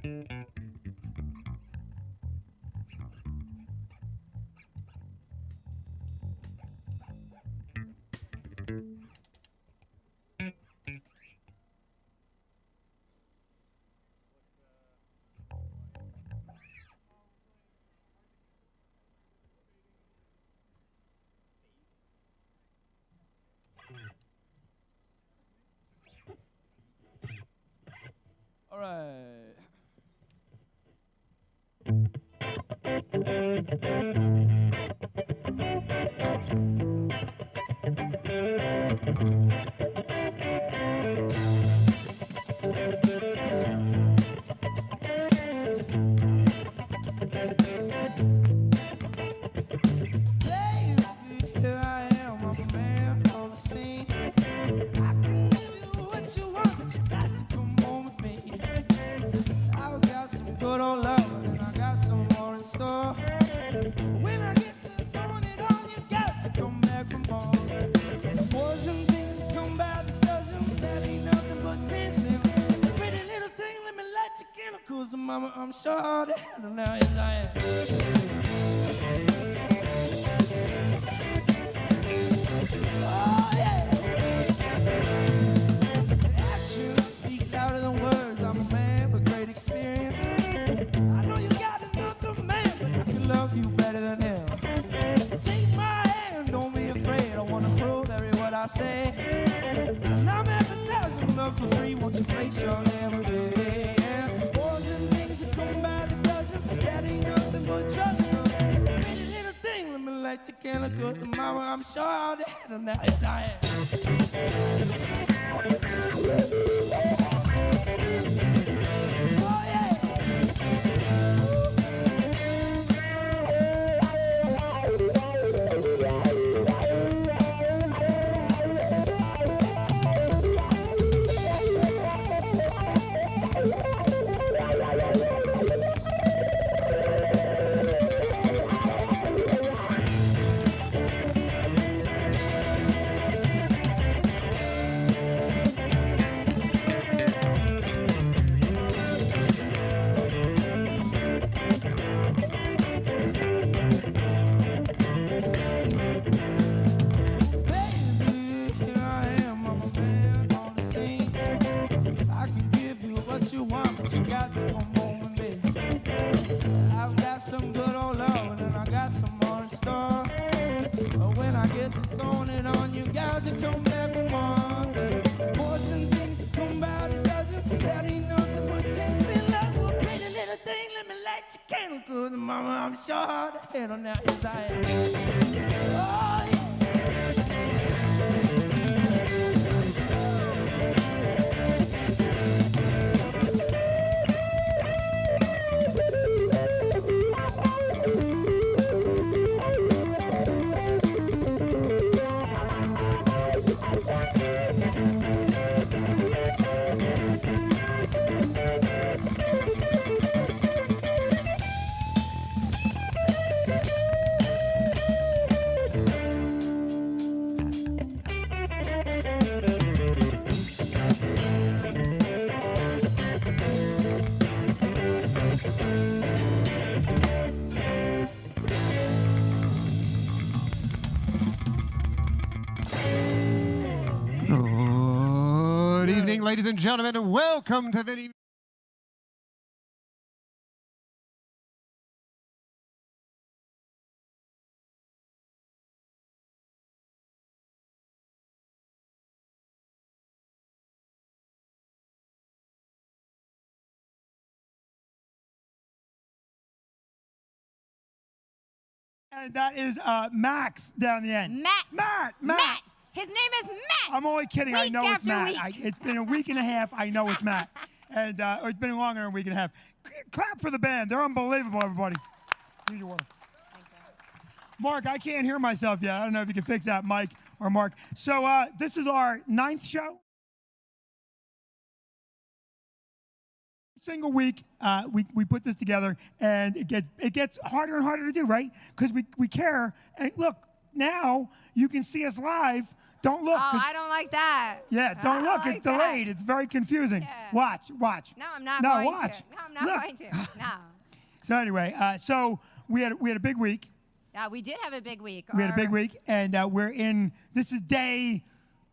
All right. Here I am, I'm a man on the scene. I can give you what you want, but you got to come home with me. I've got some good old love, and I got some more in store. When I get to throwing it on, you got to come back for more. Boys and things that come by the dozen, that ain't nothing but dancing. Pretty little thing, let me light your chemicals, and mama, I'm sure all the hell now, yes I am. Oh yeah! Actions speak louder than words. I'm a man with great experience. I know you got another man, but I can love you better than him. Take my hand, don't be afraid. I wanna prove every word I say. And I'm advertising love for free. Won't you place your name with me? Yeah. Boys and things that come by the dozen, that ain't nothing but trust. Pretty little thing, let me light your candle good. And mama, I'm sure I'll handle now. Yes, I am. Oh yeah. You want, but you got to come home with me. I've got some good old love, and I got some more in store. But when I get to throwing it on, you got to come back for more. Boys and things that come by the dozen, that ain't nothing but dancing love. A pretty little thing, let me light your candle good. And mama, I'm sure hard to handle now, yes I am. Oh yeah. Good evening, ladies and gentlemen, and welcome to Vinny. And that is Max down the end. Matt. His name is Matt. I'm only kidding. I know it's Matt. Week. It's been a week and a half. I know it's Matt. And it's been longer than a week and a half. Clap for the band. They're unbelievable, everybody. Here's your water. Mark, I can't hear myself yet. I don't know if you can fix that, Mike or Mark. So this is our 9th show. Single week, we put this together, and it gets harder and harder to do, right? Because we care. And look, now you can see us live Don't look. Oh, 'cause- I don't like that. yeah, don't I look. like It's that. delayed. It's very confusing. Yeah. Watch. No, I'm not No, going watch. to. No, I'm not Look. going to. No. So anyway, so we had a big week. Yeah, we did have a big week. We had a big week, and we're in. This is day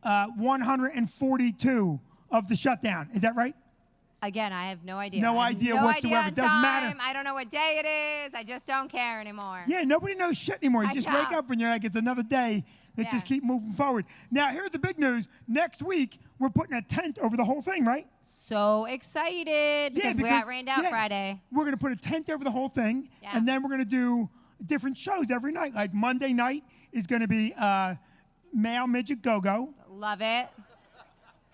142 of the shutdown. Is that right? Again, I have no idea. No I have idea no whatsoever. Idea on It doesn't matter. time. I don't know what day it is. I just don't care anymore. Yeah, nobody knows shit anymore. You I just know. wake up and you're like, it's another day. Let's just Yeah. keep moving forward. Now, here's the big news. Next week, we're putting a tent over the whole thing, right? So excited because we got rained out yeah, Friday. We're going to put a tent over the whole thing, Yeah. and then we're going to do different shows every night. Like Monday night is going to be Male Midget Go-Go. Love it.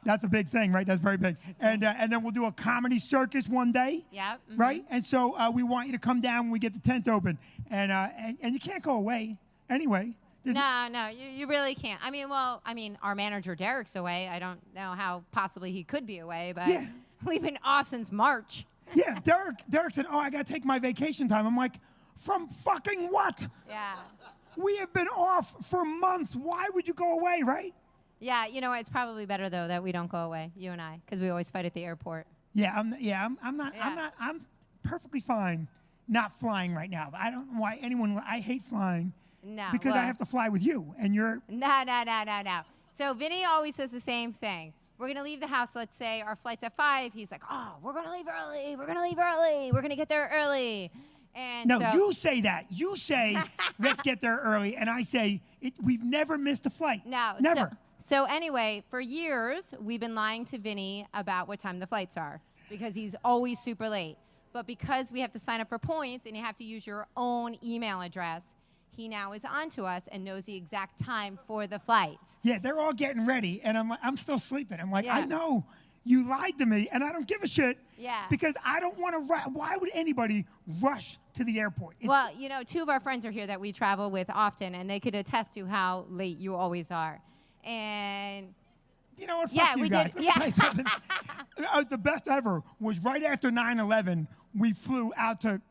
That's a big thing, right? That's very big. And then we'll do a comedy circus one day. Yep. Mhm. Right? And so we want you to come down when we get the tent open. And you can't go away anyway. There's- No, you really can't. I mean, our manager Derek's away. I don't know how possibly he could be away, but Yeah. we've been off since March. Yeah, Derek said, I got to take my vacation time. I'm like, from fucking what? Yeah. We have been off for months. Why would you go away, right? Yeah, you know, it's probably better though that we don't go away, you and I, because we always fight at the airport. Yeah, I'm not. Yeah. I'm perfectly fine not flying right now. I don't know why I hate flying No. because I have to fly with you, and you're. No. So Vinny always says the same thing. We're gonna leave the house. Let's say our flight's at 5. He's like, "Oh, we're gonna leave early. We're gonna get there early." And No, so, you say that. You say, let's get there early, and I say, we've never missed a flight. No. Never. So anyway, for years we've been lying to Vinny about what time the flights are because he's always super late. But because we have to sign up for points and you have to use your own email address, he now is on to us and knows the exact time for the flights. Yeah, they're all getting ready, and I'm still sleeping. I'm like, Yeah. I know you lied to me, and I don't give a shit. Yeah. Because I don't want to. Why would anybody rush to the airport? Well, you know, 2 of our friends are here that we travel with often, and they could attest to how late you always are. And you know what? Yeah, Fuck you we guys. did- Let me yeah. tell you something. The best ever was right after 9/11. We flew out to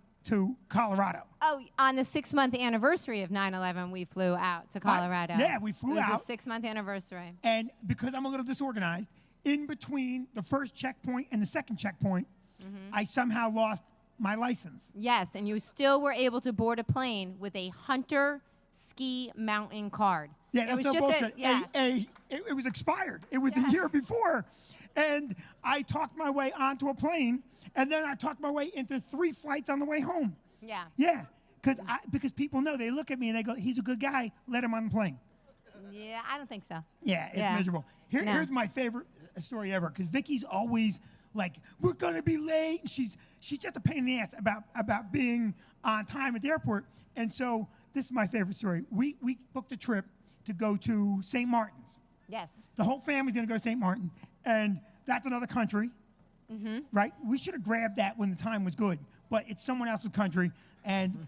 Colorado. oh, on the 6-month anniversary of 9/11, we flew out to Colorado. Yeah, we flew It out. was a 6-month anniversary. And because I'm a little disorganized, in between the first checkpoint and the second checkpoint, I somehow lost my license. Yes, and you still were able to board a plane with a Hunter ski mountain card. Yeah, It that's was no just bullshit. yeah. It was expired. It was Yeah. the year before. And I talked my way onto a plane, and then I talked my way into 3 flights on the way home. Yeah. Yeah, because people know. They look at me and they go, he's a good guy, let him on the plane. Yeah, I don't think so. Yeah, it's Yeah. miserable. No. Here's my favorite story ever, because Vicky's always like, we're gonna be late. And she's just a pain in the ass about being on time at the airport. And so this is my favorite story. We booked a trip to go to St. Martin's. Yes. The whole family's gonna go to St. Martin, and that's another country, right? We should have grabbed that when the time was good, but it's someone else's country, and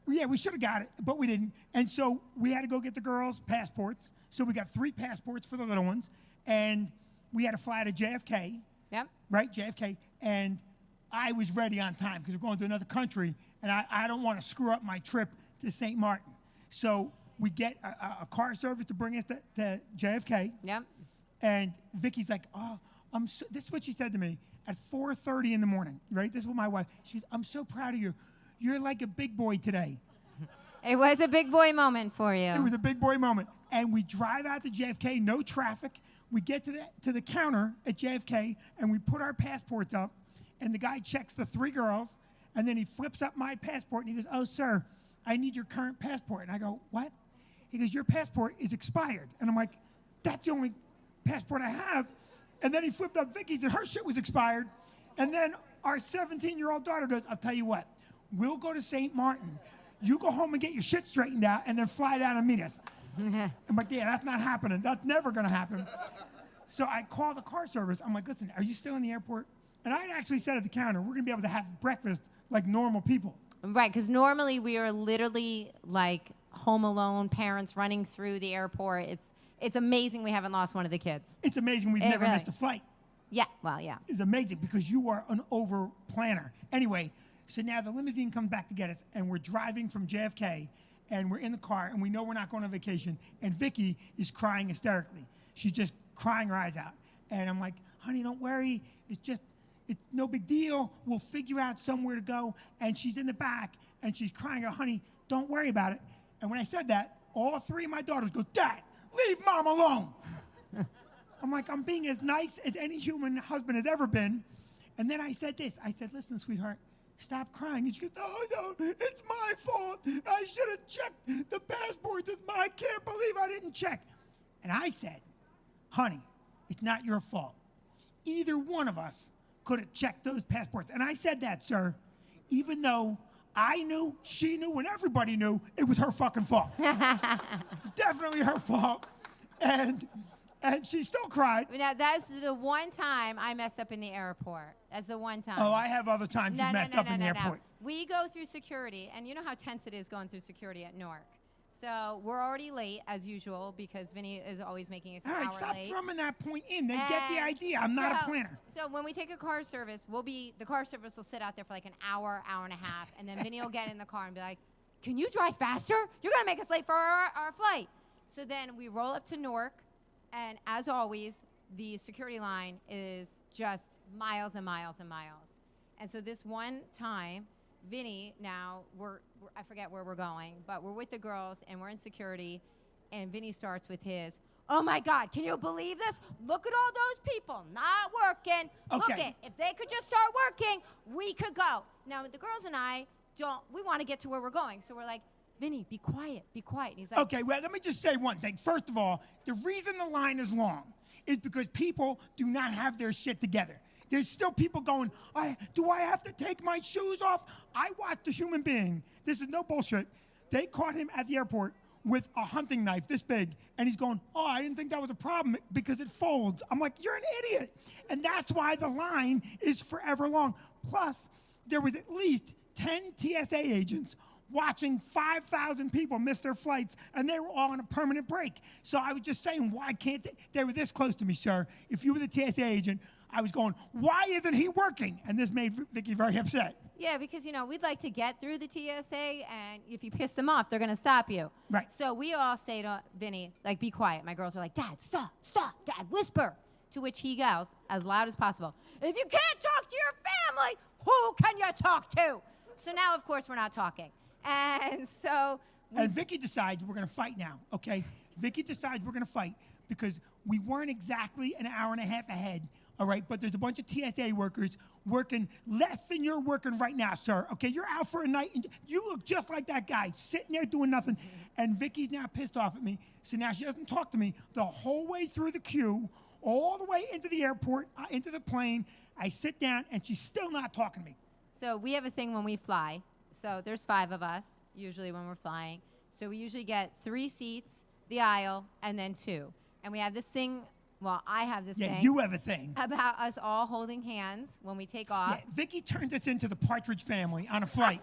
yeah, we should have got it, but we didn't. And so we had to go get the girls' passports. So we got 3 passports for the little ones, and we had to fly to JFK, Yep. right? JFK, and I was ready on time because we're going to another country, and I don't want to screw up my trip to St. Martin. So we get a car service to bring us to JFK, Yep. and Vicky's like, oh, this is what she said to me at 4:30 in the morning, right? This is what my wife, I'm so proud of you. You're like a big boy today. It was a big boy moment for you. It was a big boy moment. And we drive out to JFK, no traffic. We get to the counter at JFK, and we put our passports up, and the guy checks the 3 girls, and then he flips up my passport, and he goes, oh, sir, I need your current passport. And I go, what? He goes, your passport is expired. And I'm like, that's the only passport I have. And then he flipped up Vicky's, and her shit was expired. And then our 17-year-old daughter goes, I'll tell you what, we'll go to St. Martin. You go home and get your shit straightened out, and then fly down and meet us. I'm like, yeah, that's not happening. That's never going to happen. So I call the car service. I'm like, listen, are you still in the airport? And I had actually said at the counter, we're going to be able to have breakfast like normal people. Right, because normally we are literally like Home Alone parents running through the airport. It's amazing we haven't lost one of the kids. It's amazing we've It never really- missed a flight. Yeah, well, yeah. It's amazing because you are an over planner. Anyway, so now the limousine comes back to get us, and we're driving from JFK, and we're in the car, and we know we're not going on vacation, and Vicky is crying hysterically. She's just crying her eyes out. And I'm like, honey, don't worry. It's no big deal. We'll figure out somewhere to go. And she's in the back, and she's crying out, honey, don't worry about it. And when I said that, all three of my daughters go, Dad, leave Mom alone. I'm like, I'm being as nice as any human husband has ever been. And then I said this. I said, listen, sweetheart, stop crying. And she goes, no, it's my fault. I should have checked the passports. I can't believe I didn't check. And I said, honey, it's not your fault. Either one of us could have checked those passports. And I said that, sir, even though I knew, she knew, and everybody knew it was her fucking fault. Definitely her fault. And she still cried. Now, that's the one time I messed up in the airport. That's the one time. Oh, I have other times you messed up in the airport. We go through security, and you know how tense it is going through security at Newark. So we're already late, as usual, because Vinny is always making us an hour late. All right, stop drumming that point in. They get the idea. I'm not a planner. So when we take a car service, the car service will sit out there for like an hour, hour and a half, and then Vinny will get in the car and be like, can you drive faster? You're going to make us late for our flight. So then we roll up to Newark, and as always, the security line is just miles and miles and miles. And so this one time, Vinny, now I forget where we're going, but we're with the girls and we're in security, and Vinny starts with his, oh my God, can you believe this? Look at all those people not working. Okay. Look it, if they could just start working, we could go. Now the girls and I we want to get to where we're going, so we're like, Vinny, be quiet, be quiet. And he's like, okay, well, let me just say one thing. First of all, the reason the line is long is because people do not have their shit together. There's still people going, do I have to take my shoes off? I watched a human being. This is no bullshit. They caught him at the airport with a hunting knife this big, and he's going, I didn't think that was a problem because it folds. I'm like, you're an idiot. And that's why the line is forever long. Plus, there was at least 10 TSA agents watching 5,000 people miss their flights, and they were all on a permanent break. So I was just saying, why can't they were this close to me, sir. If you were the TSA agent, I was going, why isn't he working? And this made Vicky very upset. Yeah, because, we'd like to get through the TSA, and if you piss them off, they're going to stop you. Right. So we all say to Vinny, like, be quiet. My girls are like, Dad, stop, Dad, whisper. To which he goes, as loud as possible, if you can't talk to your family, who can you talk to? So now, of course, we're not talking. And so... And Vicky decides we're going to fight now, okay? Vicky decides we're going to fight because we weren't exactly an hour and a half ahead, all right? But there's a bunch of TSA workers working less than you're working right now, sir, okay? You're out for a night, and you look just like that guy sitting there doing nothing. And Vicky's now pissed off at me, so now she doesn't talk to me the whole way through the queue, all the way into the airport, into the plane. I sit down, and she's still not talking to me. So we have a thing when we fly. So there's 5 of us, usually when we're flying. So we usually get 3 seats, the aisle, and then 2. And we have this thing, I have this thing. Yeah, you have a thing. About us all holding hands when we take off. Yeah, Vicky turns us into the Partridge Family on a flight.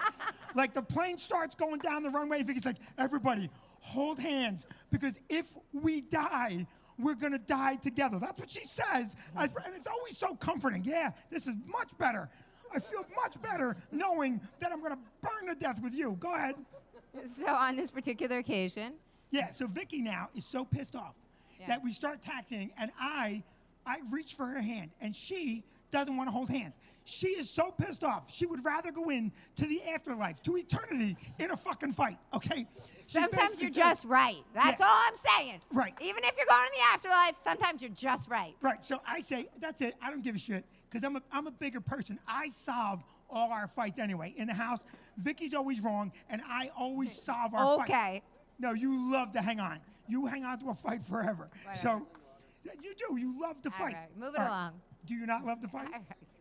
Like the plane starts going down the runway, Vicky's like, everybody, hold hands. Because if we die, we're going to die together. That's what she says. And it's always so comforting. Yeah, this is much better. I feel much better knowing that I'm going to burn to death with you. Go ahead. So on this particular occasion. Yeah, so Vicky now is so pissed off that we start taxiing, and I reach for her hand, and she doesn't want to hold hands. She is so pissed off. She would rather go in to the afterlife, to eternity, in a fucking fight, okay? Sometimes you're just right. That's all I'm saying. Right. Even if you're going to the afterlife, sometimes you're just right. Right, so I say, that's it. I don't give a shit. Because I'm a bigger person. I solve all our fights anyway. In the house, Vicky's always wrong, and I always solve our fights. Okay. No, you love to hang on. You hang on to a fight forever. Whatever. So you do. You love to fight. All right, move it along. Do you not love to fight?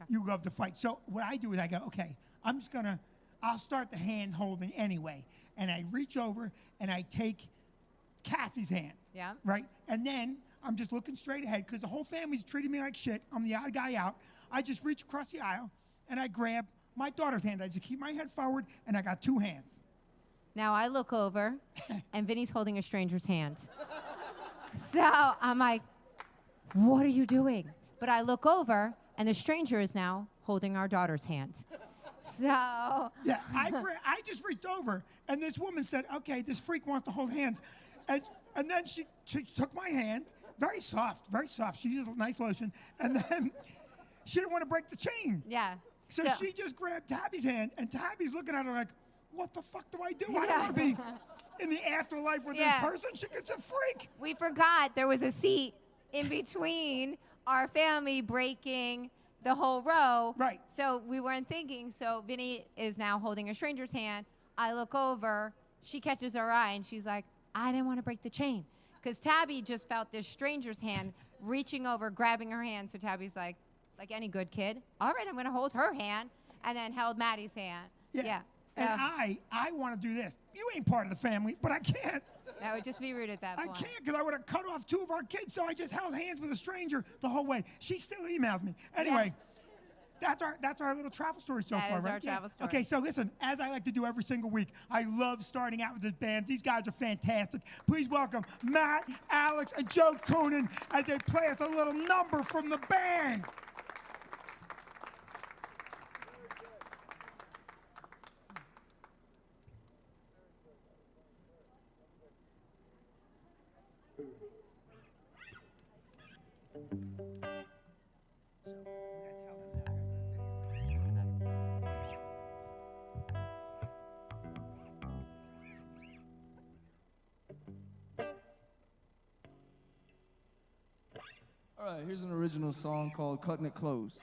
You love to fight. So what I do is I go, okay, I'll start the hand holding anyway. And I reach over, and I take Cassie's hand. Yeah. Right? And then I'm just looking straight ahead because the whole family's treating me like shit. I'm the odd guy out. I just reach across the aisle, and I grab my daughter's hand. I just keep my head forward, and I got 2 hands. Now I look over, and Vinny's holding a stranger's hand. So I'm like, what are you doing? But I look over, and the stranger is now holding our daughter's hand. So Yeah, I just reached over, and this woman said, "Okay, this freak wants to hold hands," and then she took my hand, very soft, very soft. She used a nice lotion, and then she didn't want to break the chain. yeah. So she just grabbed Tabby's hand, and Tabby's looking at her like, "What the fuck do I do? I don't Yeah. want to be in the afterlife with Yeah. this person. She's a freak." We forgot there was a seat in between our family breaking the whole row. Right. So we weren't thinking. So Vinny is now holding a stranger's hand. I look over. She catches our eye, and she's like, I didn't want to break the chain. Because Tabby just felt this stranger's hand reaching over, grabbing her hand. So Tabby's like any good kid, all right, I'm going to hold her hand, and then held Maddie's hand. Yeah. So And I want to do this. You ain't part of the family, but I can't. that would just be rude at that I point. can't because I would have cut off 2 of our kids, so I just held hands with a stranger the whole way. She still emails me. Anyway, that's our little travel story so That far, is right? our travel story. Okay, so listen, as I like to do every single week, I love starting out with this band. These guys are fantastic. Please welcome Matt, Alex, and Joe Coonan as they play us a little number from the band. All right, here's an original song called Cutting It Close.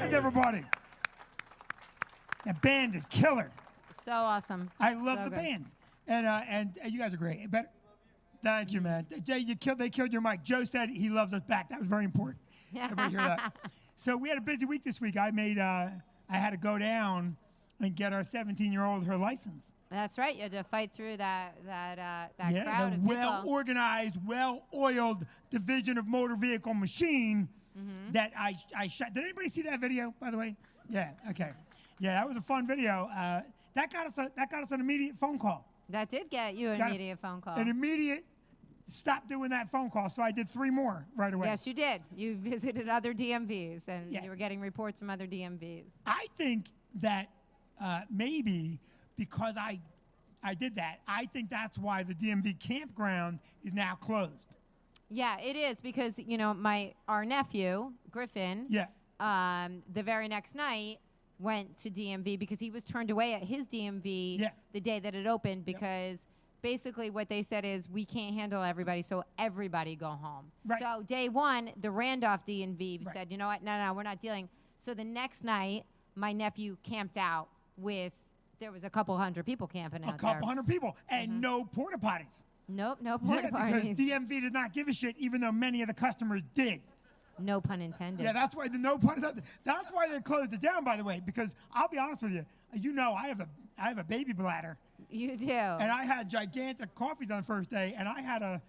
band, everybody. That band is killer. So awesome. I love So the good. band. And you guys are great. Thank you, man. Jay, they killed your mic. Joe said he loves us back. That was very important. Everybody hear that? So we had a busy week this week. I had to go down and get our 17-year-old her license. That's right. You had to fight through that Yeah, crowd the of people. well-organized, well-oiled division of motor vehicle machine that I shot. Did anybody see that video, by the way? Yeah, okay. Yeah, that was a fun video. That got us an immediate phone call. That did get you an immediate phone call. An immediate stop doing that phone call. So I did 3 more right away. Yes, you did. You visited other DMVs, and Yes. you were getting reports from other DMVs. I think that maybe because I did that, I think that's why the DMV campground is now closed. Yeah, it is because our nephew Griffin. Yeah. The very next night went to DMV because he was turned away at his DMV the day that it opened because basically what they said is we can't handle everybody, so everybody go home. Right. So day one, the Randolph DMV said, you know what, no, we're not dealing. So the next night, my nephew camped out there was a couple hundred people camping out there. A couple hundred people and no porta potties. Nope, no porta Because potties. DMV did not give a shit, even though many of the customers did. No pun intended. Yeah, that's why that's why they closed it down, by the way. Because I'll be honest with you, I have a baby bladder. You do. And I had gigantic coffees on the first day, and I had a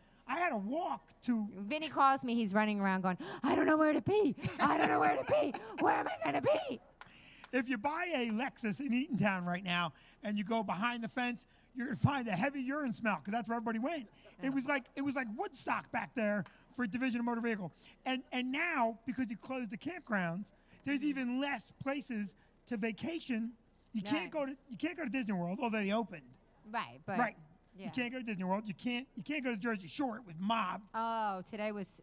walk to. Vinny calls me. He's running around going, I don't know where to pee. I don't know where to pee. Where am I going to pee? If you buy a Lexus in Eatontown right now and you go behind the fence, you're gonna find a heavy urine smell because that's where everybody went. It was like Woodstock back there for Division of Motor Vehicle. And now because you closed the campgrounds, there's even less places to vacation. You can't go to Disney World, although they opened. Right, but yeah. You can't go to Disney World. You can't go to Jersey Shore with mob. Oh, today was.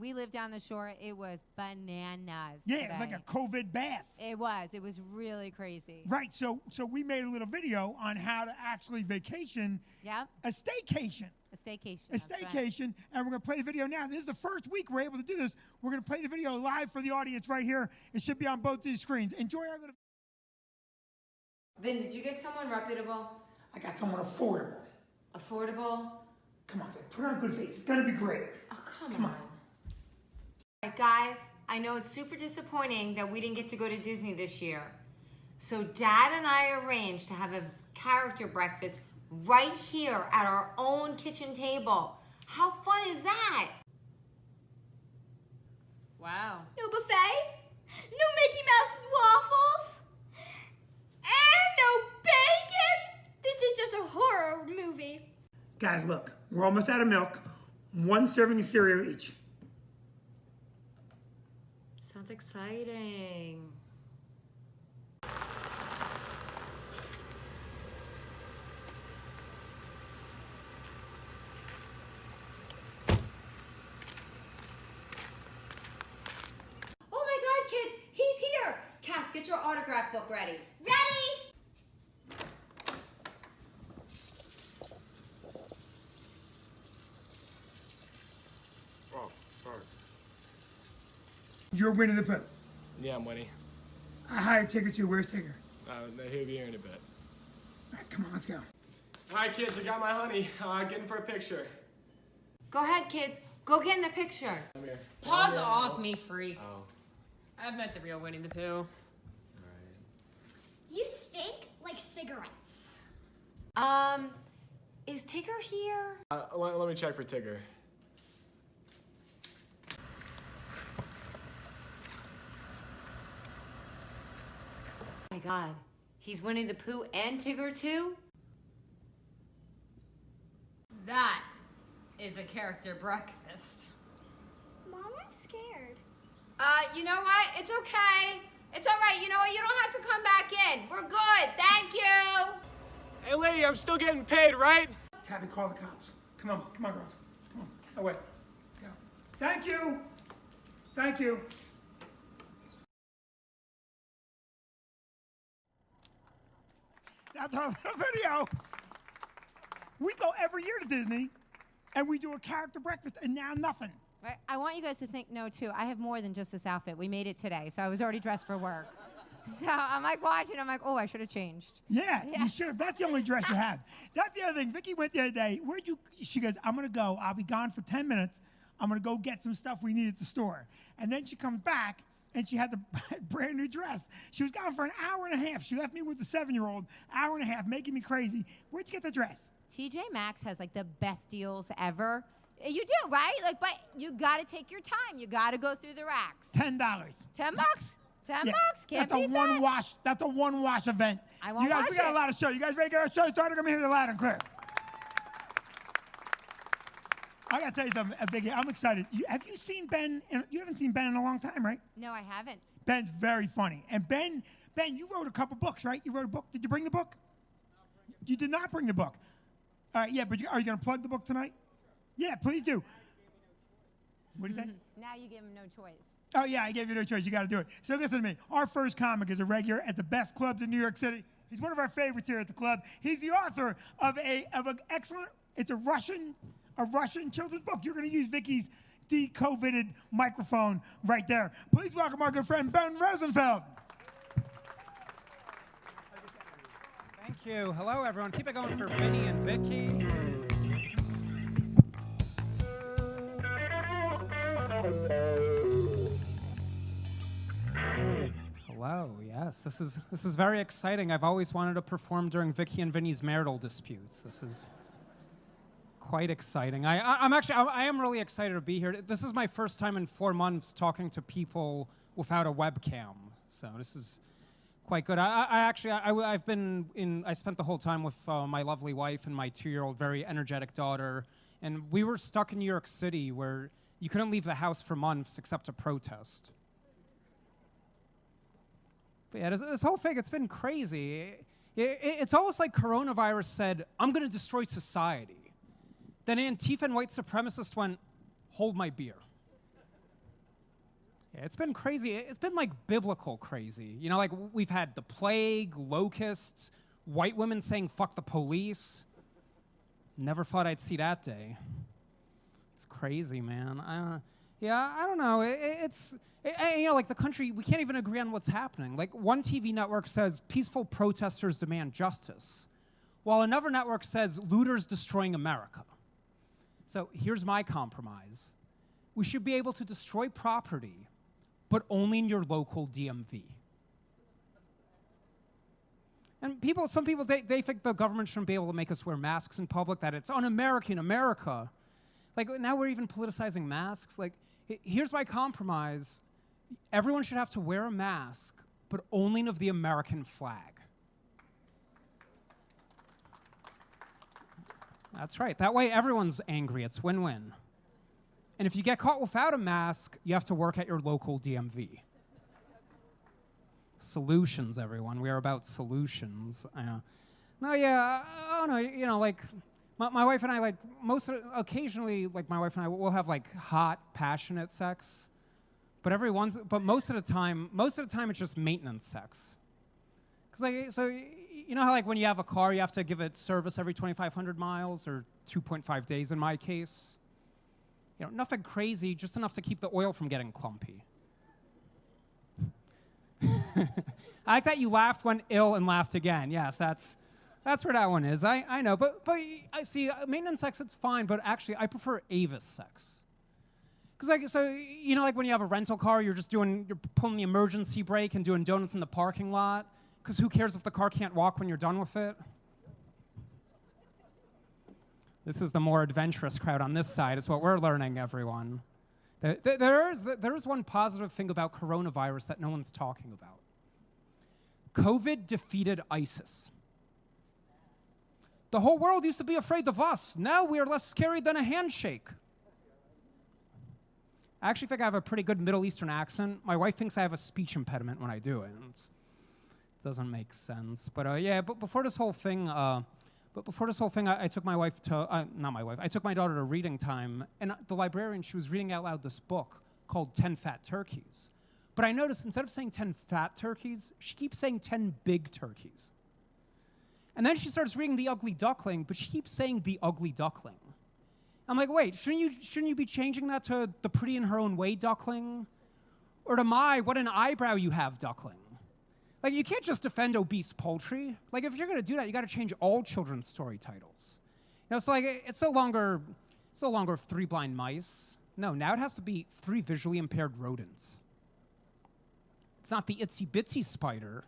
We lived down the shore. It was bananas. Yeah, today. it was like a COVID bath. It was. It was really crazy. Right. So we made a little video on how to actually vacation. Yep. A staycation. A staycation. A staycation, and we're going to play the video now. This is the first week we're able to do this. We're going to play the video live for the audience right here. It should be on both these screens. Enjoy our little. Vin, did you get someone reputable? I got someone affordable. Affordable? Come on, put on a good face. It's going to be great. Oh, come on. All right, guys, I know it's super disappointing that we didn't get to go to Disney this year. So Dad and I arranged to have a character breakfast right here at our own kitchen table. How fun is that? Wow. No buffet, no Mickey Mouse waffles, and no bacon. This is just a horror movie. Guys, look, we're almost out of milk. 1 serving of cereal each. Sounds exciting. Oh my God, kids, he's here. Cass, get your autograph book ready. Ready? You're Winnie the Pooh. Yeah, I'm Winnie. I hired Tigger too. Where's Tigger? He'll be here in a bit. All right, come on, let's go. All right, kids, I got my honey. Get in for a picture. Go ahead, kids. Go get in the picture. Come here. Paws off me, freak. Oh, I've met the real Winnie the Pooh. all You stink like cigarettes. Is Tigger here? right. Let me check for Tigger. Oh my God, he's Winnie the Pooh and Tigger too? That is a character breakfast. Mom, I'm scared. You know what? It's okay. It's all right. You know what? You don't have to come back in. We're good. Thank you. Hey, lady, I'm still getting paid, right? Tabby, call the cops. Come on, girls. Come on, away. Go. Thank you. Thank you. That's our little video. We go every year to Disney, and we do a character breakfast, and now nothing. Right, I want you guys to think, no, too, I have more than just this outfit. We made it today, so I was already dressed for work. So I'm like watching, I'm like, oh, I should have changed. Yeah, you should have. That's the only dress you have. That's the other thing. Vicky went the other day. She goes, I'm going to go. I'll be gone for 10 minutes. I'm going to go get some stuff we need at the store. And then she comes back, and she had the brand new dress. She was gone for an hour and a half. She left me with the 7-year-old, hour and a half, making me crazy. Where'd you get the dress? TJ Maxx has like the best deals ever. You do, right? Like, but you got to take your time. You got to go through the racks. $10. $10? $10 Yeah, can't that's a beat one that. wash. That's a one wash event. I won't You guys, wash we got it. a lot of show. You guys ready to get our show started? Come here to loud and clear. I gotta tell you something, Vicky. I'm excited. Have you seen Ben? You haven't seen Ben in a long time, right? No, I haven't. Ben's very funny. And Ben, you wrote a couple books, right? You wrote a book. Did you bring the book? You did not bring the book. All right, yeah, but are you gonna plug the book tonight? Yeah, please do. What do you think? Now you give him no choice. Oh, yeah, I gave you no choice. You got to do it. So listen to me. Our first comic is a regular at the best clubs in New York City. He's one of our favorites here at the club. He's the author of an excellent, it's a Russian children's book. You're going to use Vicky's de-COVIDed microphone right there. Please welcome our good friend, Ben Rosenfeld. Thank you. Hello, everyone. Keep it going for Vinny and Vicky. Hello. Yes, this is very exciting. I've always wanted to perform during Vicky and Vinny's marital disputes. This is quite exciting. I am really excited to be here. This is my first time in 4 months talking to people without a webcam, so this is quite good. I spent the whole time with my lovely wife and my 2-year-old, very energetic daughter, and we were stuck in New York City where you couldn't leave the house for months except to protest. But yeah, this whole thing, it's been crazy. It's almost like coronavirus said, I'm going to destroy society. Then Antifa and white supremacists went, hold my beer. Yeah, it's been crazy. It's been like biblical crazy. You know, like we've had the plague, locusts, white women saying fuck the police. Never thought I'd see that day. It's crazy, man. I don't know. You know, like the country, we can't even agree on what's happening. Like one TV network says peaceful protesters demand justice, while another network says looters destroying America. So here's my compromise. We should be able to destroy property, but only in your local DMV. And some people, they think the government shouldn't be able to make us wear masks in public, that it's un-American America. Like, now we're even politicizing masks. Like, here's my compromise. Everyone should have to wear a mask, but only of the American flag. That's right. That way, everyone's angry. It's win-win. And if you get caught without a mask, you have to work at your local DMV. Solutions, everyone. We are about solutions. You know, like, my wife and I, like, occasionally, like, my wife and I will have, like, hot, passionate sex. But most of the time, it's just maintenance sex. Because, like, so, you know how, like, when you have a car, you have to give it service every 2,500 miles, or 2.5 days in my case? You know, nothing crazy, just enough to keep the oil from getting clumpy. I like that you laughed when ill and laughed again. Yes, that's where that one is. I know, but I see maintenance sex, it's fine, but actually I prefer Avis sex. Because like, so you know, like when you have a rental car, you're pulling the emergency brake and doing donuts in the parking lot. Because who cares if the car can't walk when you're done with it? This is the more adventurous crowd on this side. Is what we're learning, everyone. There is one positive thing about coronavirus that no one's talking about. COVID defeated ISIS. The whole world used to be afraid of us. Now we are less scary than a handshake. I actually think I have a pretty good Middle Eastern accent. My wife thinks I have a speech impediment when I do it. It doesn't make sense. But yeah, but before this whole thing, I took my wife to, I took my daughter to reading time, and the librarian, she was reading out loud this book called 10 Fat Turkeys. But I noticed instead of saying 10 fat turkeys, she keeps saying 10 big turkeys. And then she starts reading The Ugly Duckling, but she keeps saying The Ugly Duckling. I'm like, wait, shouldn't you be changing that to the pretty in her own way duckling? Or to my, what an eyebrow you have duckling? Like, you can't just defend obese poultry. Like, if you're going to do that, you got to change all children's story titles. You know, it's like, it's no longer three blind mice. No, now it has to be three visually impaired rodents. It's not the itsy bitsy spider.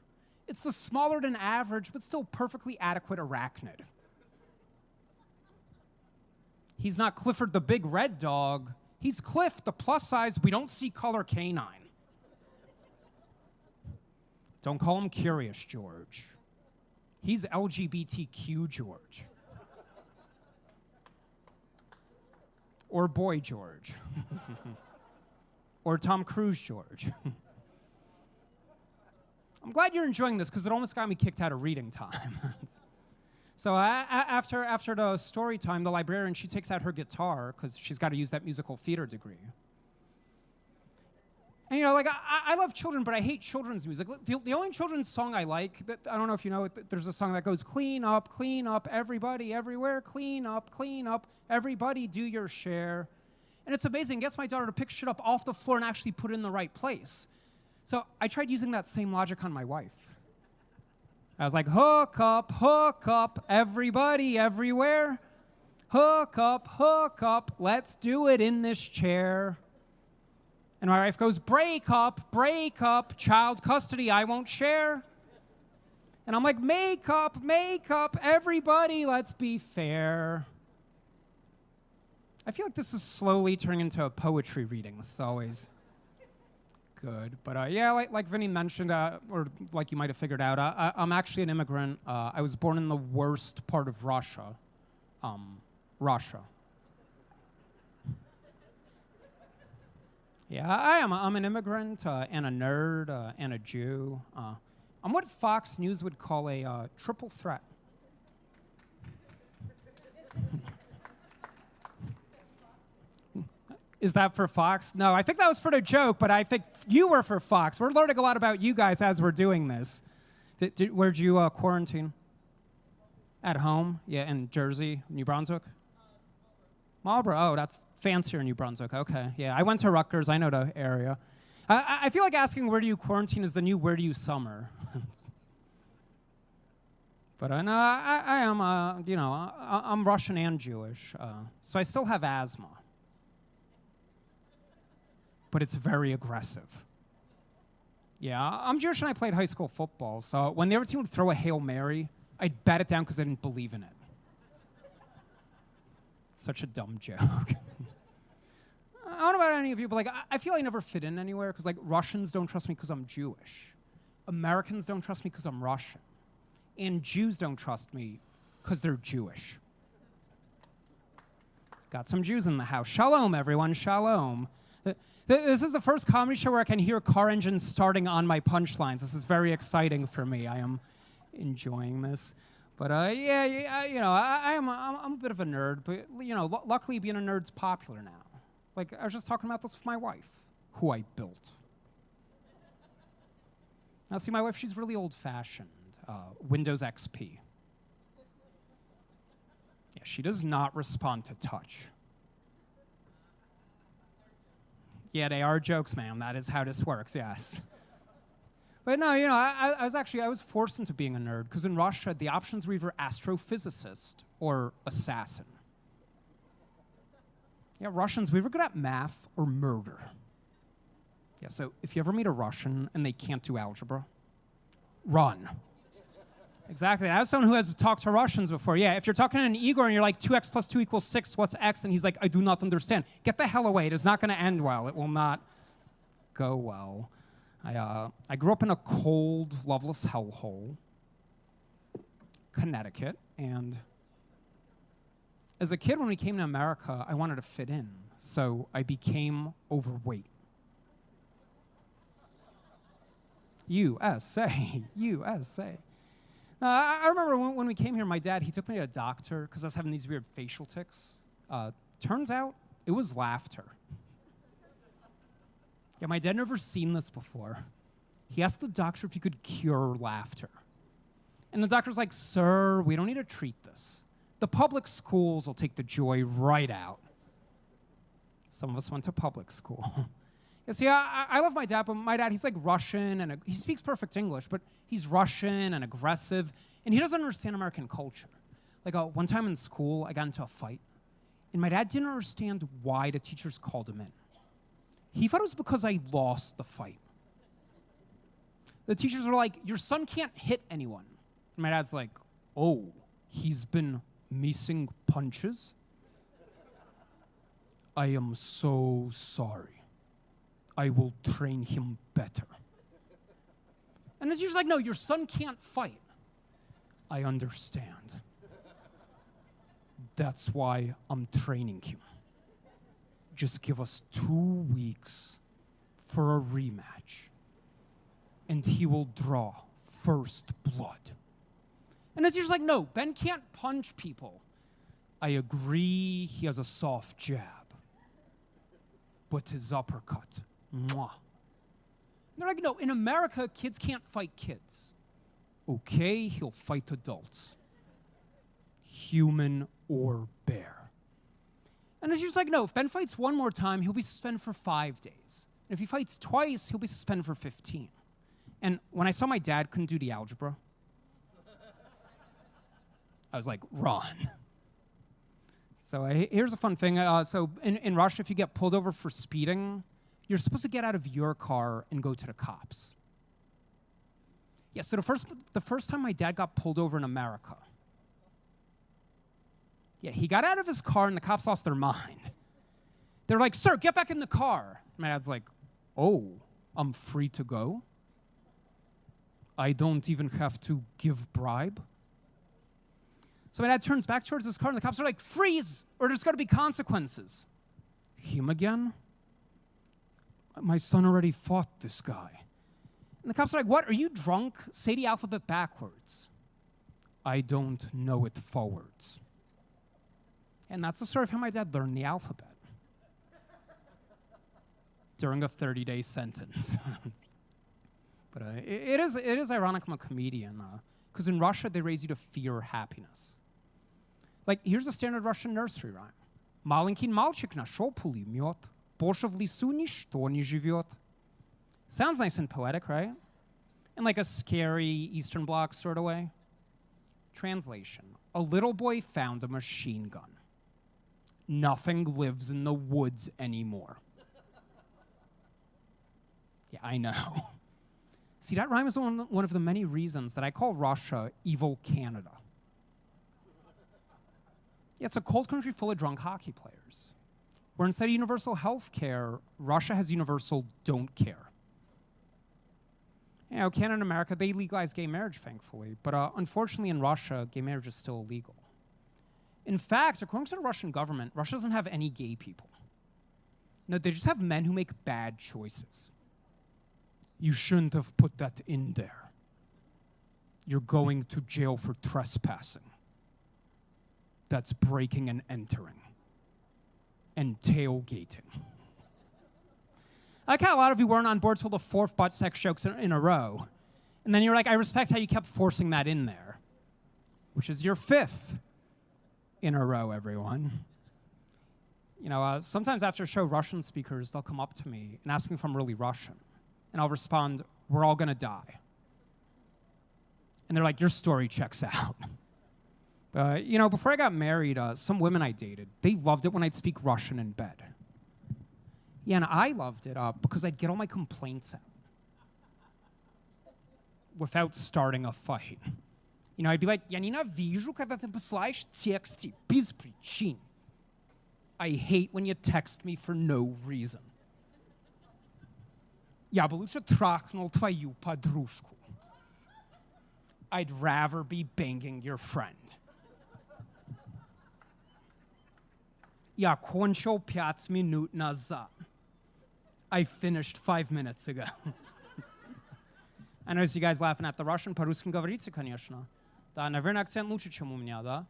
It's the smaller than average, but still perfectly adequate arachnid. He's not Clifford the big red dog. He's Cliff, the plus size, we don't see color canine. Don't call him Curious George. He's LGBTQ George. Or Boy George. Or Tom Cruise George. I'm glad you're enjoying this because it almost got me kicked out of reading time. So after the story time, the librarian, she takes out her guitar because she's got to use that musical theater degree. And, you know, like, I love children, but I hate children's music. The only children's song I like, that, I don't know if you know it, there's a song that goes, clean up, everybody, everywhere, clean up, everybody do your share. And it's amazing. It gets my daughter to pick shit up off the floor and actually put it in the right place. So I tried using that same logic on my wife. I was like, hook up, everybody, everywhere. Hook up, let's do it in this chair. And my wife goes, break up, child custody I won't share. And I'm like, make up, everybody, let's be fair. I feel like this is slowly turning into a poetry reading. This is always good. But yeah, like Vinny mentioned, or like you might have figured out, I'm actually an immigrant. I was born in the worst part of Russia. Russia. Yeah, I am. I'm an immigrant and a nerd and a Jew. I'm what Fox News would call a triple threat. Is that for Fox? No, I think that was for the joke, but I think you were for Fox. We're learning a lot about you guys as we're doing this. Where'd you quarantine? At home? Yeah, in Jersey, New Brunswick? Marlboro. Oh, that's fancier in New Brunswick. Okay, yeah. I went to Rutgers. I know the area. I feel like asking where do you quarantine is the new where do you summer. But no, I am, you know, I'm Russian and Jewish, so I still have asthma. But it's very aggressive. Yeah, I'm Jewish and I played high school football, so when the other team would throw a Hail Mary, I'd bat it down because I didn't believe in it. Such a dumb joke. I don't know about any of you, but like I feel I never fit in anywhere because like Russians don't trust me because I'm Jewish. Americans don't trust me because I'm Russian. And Jews don't trust me because they're Jewish. Got some Jews in the house. Shalom, everyone, shalom. This is the first comedy show where I can hear car engines starting on my punchlines. This is very exciting for me. I am enjoying this. But yeah, you know, I'm a bit of a nerd, but you know, luckily being a nerd's popular now. Like I was just talking about this with my wife, who I built. Now, see, my wife, she's really old-fashioned. Windows XP. Yeah, she does not respond to touch. Yeah, they are jokes, ma'am. That is how this works, yes. But no, you know, I was forced into being a nerd because in Russia, the options were either astrophysicist or assassin. Yeah, Russians, we were good at math or murder. Yeah, so if you ever meet a Russian and they can't do algebra, run. Exactly. I was someone who has talked to Russians before. Yeah, if you're talking to an Igor and you're like, 2x plus 2 equals 6, what's x? And he's like, I do not understand. Get the hell away. It is not going to end well. It will not go well. I grew up in a cold, loveless hellhole, Connecticut. And as a kid, when we came to America, I wanted to fit in. So I became overweight. USA, USA. I remember when we came here, my dad, he took me to a doctor because I was having these weird facial tics. Turns out it was laughter. Yeah, my dad never seen this before. He asked the doctor if he could cure laughter. And the doctor's like, sir, we don't need to treat this. The public schools will take the joy right out. Some of us went to public school. You see, I love my dad, but my dad, he's like Russian, and he speaks perfect English, but he's Russian and aggressive, and he doesn't understand American culture. Like one time in school, I got into a fight, and my dad didn't understand why the teachers called him in. He thought it was because I lost the fight. The teachers were like, your son can't hit anyone. And my dad's like, oh, he's been missing punches? I am so sorry. I will train him better. And the teacher's like, no, your son can't fight. I understand. That's why I'm training him. Just give us 2 weeks for a rematch, and he will draw first blood. And the teacher's like, no, Ben can't punch people. I agree, he has a soft jab, but his uppercut, mwah. And they're like, no, in America, kids can't fight kids. Okay, he'll fight adults. Human or bear. And it's just like, no, if Ben fights one more time, he'll be suspended for 5 days. And if he fights twice, he'll be suspended for 15. And when I saw my dad couldn't do the algebra, I was like, run. So here's a fun thing. So in Russia, if you get pulled over for speeding, you're supposed to get out of your car and go to the cops. Yeah, so the first time my dad got pulled over in America, yeah, he got out of his car and the cops lost their mind. They're like, sir, get back in the car. My dad's like, oh, I'm free to go? I don't even have to give bribe? So my dad turns back towards his car and the cops are like, freeze, or there's gotta be consequences. Him again? My son already fought this guy. And the cops are like, what, are you drunk? Say the alphabet backwards. I don't know it forwards. And that's the story of how my dad learned the alphabet. During a 30-day sentence. But it is ironic I'm a comedian, because in Russia, they raise you to fear happiness. Like, here's a standard Russian nursery rhyme. Маленький мальчик нашел пулемет, больше в лесу ничто не живет. Sounds nice and poetic, right? In like a scary Eastern Bloc sort of way. Translation. A little boy found a machine gun. Nothing lives in the woods anymore. Yeah, I know. See, that rhyme is one of the many reasons that I call Russia evil Canada. Yeah, it's a cold country full of drunk hockey players, where instead of universal health care, Russia has universal don't care. You know, Canada and America, they legalize gay marriage, thankfully, but unfortunately in Russia, gay marriage is still illegal. In fact, according to the Russian government, Russia doesn't have any gay people. No, they just have men who make bad choices. You shouldn't have put that in there. You're going to jail for trespassing. That's breaking and entering. And tailgating. I like how a lot of you weren't on board till the 4th butt sex jokes in a row. And then you're like, I respect how you kept forcing that in there. Which is your 5th in a row, everyone. You know, sometimes after a show, Russian speakers, they'll come up to me and ask me if I'm really Russian. And I'll respond, we're all gonna die. And they're like, your story checks out. You know, before I got married, some women I dated, they loved it when I'd speak Russian in bed. Yeah, and I loved it because I'd get all my complaints out without starting a fight. You know, I'd be like, я ненавижу, когда ты посылаешь тексты без причин. I hate when you text me for no reason. Я бы лучше трахнул твою подружку. I'd rather be banging your friend. Я кончил 5 минут назад. I finished 5 minutes ago. I noticed you guys laughing at the Russian. По-русски говорите, конечно. Да, наверное, акцент лучше, чем у меня, да?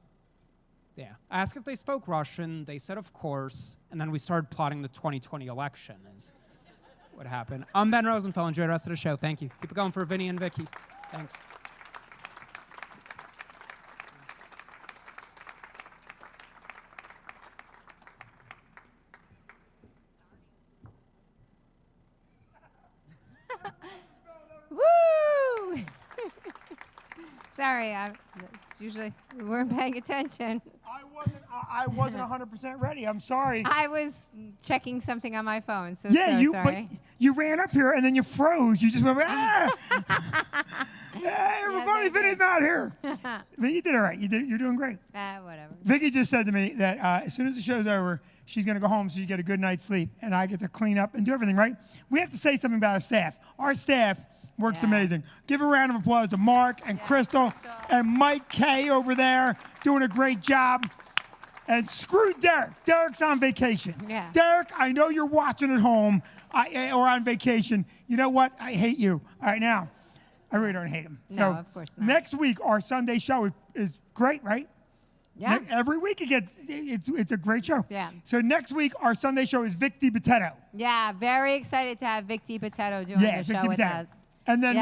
Yeah. I asked if they spoke Russian. They said, of course. And then we started plotting the 2020 election is what happened. I'm Ben Rosenfeld. Enjoy the rest of the show. Thank you. Keep it going for Vinny and Vicky. Thanks. Sorry, it's usually we weren't paying attention. I wasn't 100% ready. I'm sorry. I was checking something on my phone, so Yeah, so sorry. but you ran up here and then you froze. You just went, ah! Hey, everybody, Vinny's not here. But you did all right. You're doing great. Whatever. Vicky just said to me that as soon as the show's over, she's going to go home so you get a good night's sleep, and I get to clean up and do everything, right? We have to say something about our staff. Our staff works amazing. Give a round of applause to Mark and Crystal and Mike K over there doing a great job. And screw Derek. Derek's on vacation. Yeah. Derek, I know you're watching at home or on vacation. You know what? I hate you. All right, now, I really don't hate him. No, So of course not. next week, our Sunday show is great, right? Yeah. Every week it's a great show. Yeah. So next week, our Sunday show is Vic DiPotato. Yeah, very excited to have Vic DiPotato doing the Vic show with DiPotato. us. And then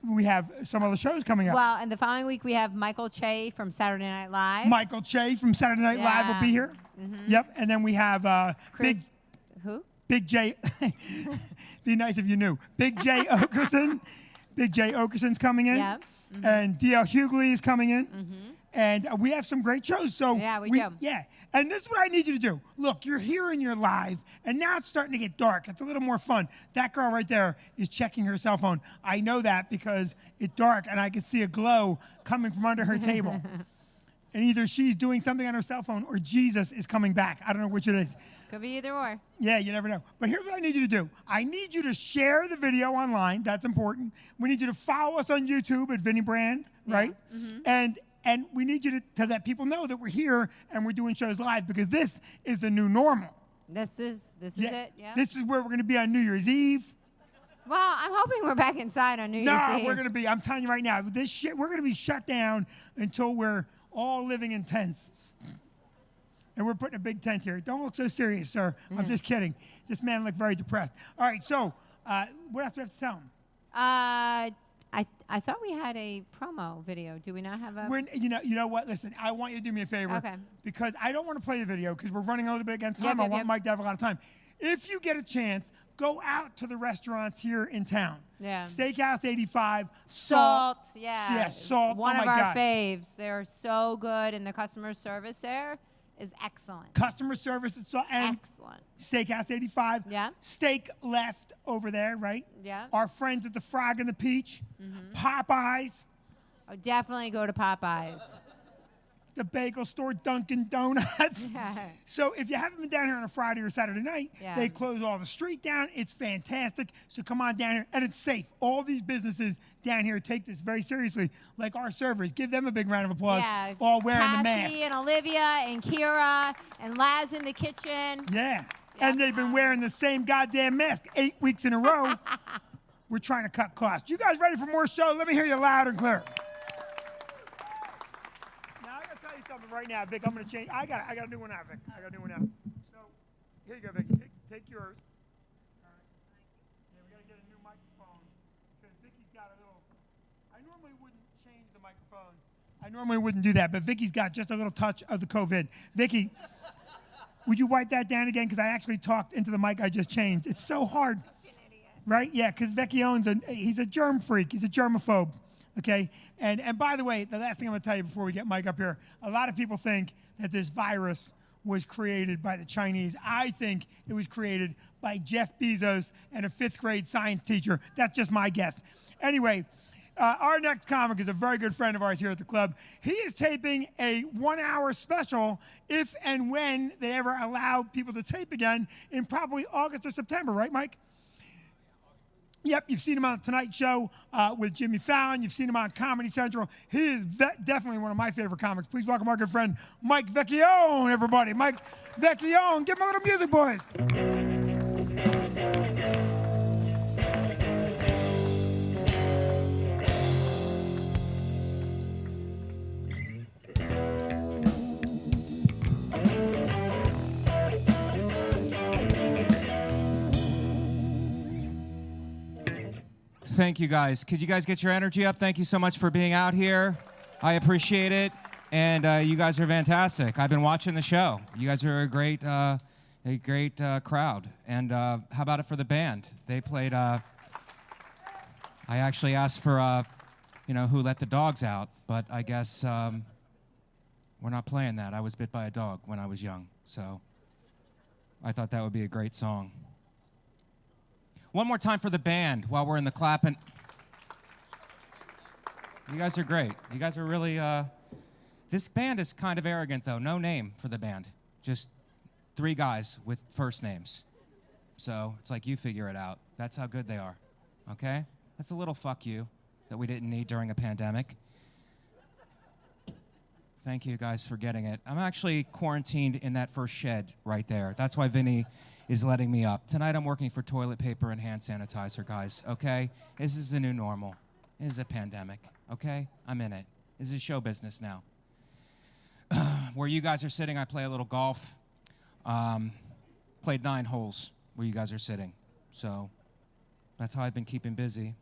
we have some other shows coming up. Well, and the following week we have Michael Che from Saturday Night Live. Michael Che from Saturday Night Live will be here. Mm-hmm. Yep. And then we have Chris, who? Big J. Be nice if you knew. Big J Okerson. Big J Okerson's coming in. Yep. Mm-hmm. And D.L. Hughley is coming in. Mm-hmm. And we have some great shows. So yeah, we do. Yeah. And this is what I need you to do. Look, you're here and you're live, and now it's starting to get dark. It's a little more fun. That girl right there is checking her cell phone. I know that because it's dark, and I can see a glow coming from under her table. And either she's doing something on her cell phone or Jesus is coming back. I don't know which it is. Could be either or. Yeah, you never know. But here's what I need you to do. I need you to share the video online. That's important. We need you to follow us on YouTube at Vinny Brand, right? Mm-hmm. And we need you to let people know that we're here and we're doing shows live because this is the new normal. This is it, yeah. This is where we're going to be on New Year's Eve. Well, I'm hoping we're back inside on New Year's Eve. No, we're going to be, I'm telling you right now, this shit, we're going to be shut down until we're all living in tents. And we're putting a big tent here. Don't look so serious, sir. I'm just kidding. This man looked very depressed. All right, so what else do we have to tell him? I thought we had a promo video. Do we not have a? You know what? Listen, I want you to do me a favor. Okay. Because I don't want to play the video because we're running a little bit against time. I want Mike to have a lot of time. If you get a chance, go out to the restaurants here in town. Yeah. Steakhouse 85. Salt. Yeah. Yeah, Salt. One oh of my our God. faves. They're so good, and the customer service there is excellent. Customer service and Excellent. Steakhouse 85. Yeah. Steak left over there, right? Yeah. Our friends at the Frog and the Peach. Popeyes. Oh, definitely go to Popeyes. The bagel store, Dunkin' Donuts. Yeah. So if you haven't been down here on a Friday or Saturday night, Yeah. they close all the street down. It's fantastic. So come on down here, and it's safe. All these businesses down here take this very seriously, like our servers. Give them a big round of applause. Yeah. All wearing Cassie the mask. and Olivia and Kira and Laz in the kitchen. Yeah. And they've been wearing the same goddamn mask 8 weeks in a row. We're trying to cut costs. You guys ready for more show? Let me hear you loud and clear. Now, I got to tell you something right now, Vic. I'm going to change. I got a new one out, Vic. I got a new one out. So, here you go, Vic. Take yours. All right. Yeah, we got to get a new microphone because Vicky's got a little. I normally wouldn't change the microphone. I normally wouldn't do that, but Vicky's got just a little touch of the COVID. Vicky, would you wipe that down again? Because I actually talked into the mic I just changed. It's so hard. Right? Yeah, because Vecchione's he's a germ freak. He's a germaphobe. Okay? And by the way, the last thing I'm going to tell you before we get Mike up here, a lot of people think that this virus was created by the Chinese. I think it was created by Jeff Bezos and a 5th grade science teacher. That's just my guess. Anyway, our next comic is a very good friend of ours here at the club. He is taping a 1-hour special if and when they ever allow people to tape again in probably August or September. Right, Mike? Yep, you've seen him on The Tonight Show with Jimmy Fallon. You've seen him on Comedy Central. He is definitely one of my favorite comics. Please welcome our good friend, Mike Vecchione, everybody. Mike Vecchione. Give him a little music, boys. Thank you, guys. Could you guys get your energy up? Thank you so much for being out here. I appreciate it. And you guys are fantastic. I've been watching the show. You guys are a great crowd. And how about it for the band? They played, I actually asked for Who Let the Dogs Out, but I guess we're not playing that. I was bit by a dog when I was young, so I thought that would be a great song. One more time for the band while we're in the clapping. You guys are great. You guys are really, this band is kind of arrogant, though. No name for the band. Just 3 guys with first names. So it's like, you figure it out. That's how good they are, okay? That's a little fuck you that we didn't need during a pandemic. Thank you guys for getting it. I'm actually quarantined in that first shed right there. That's why Vinny is letting me up. Tonight I'm working for toilet paper and hand sanitizer, guys, okay? This is the new normal. This is a pandemic, okay? I'm in it. This is show business now. Where you guys are sitting, I play a little golf. Played 9 holes where you guys are sitting. So that's how I've been keeping busy.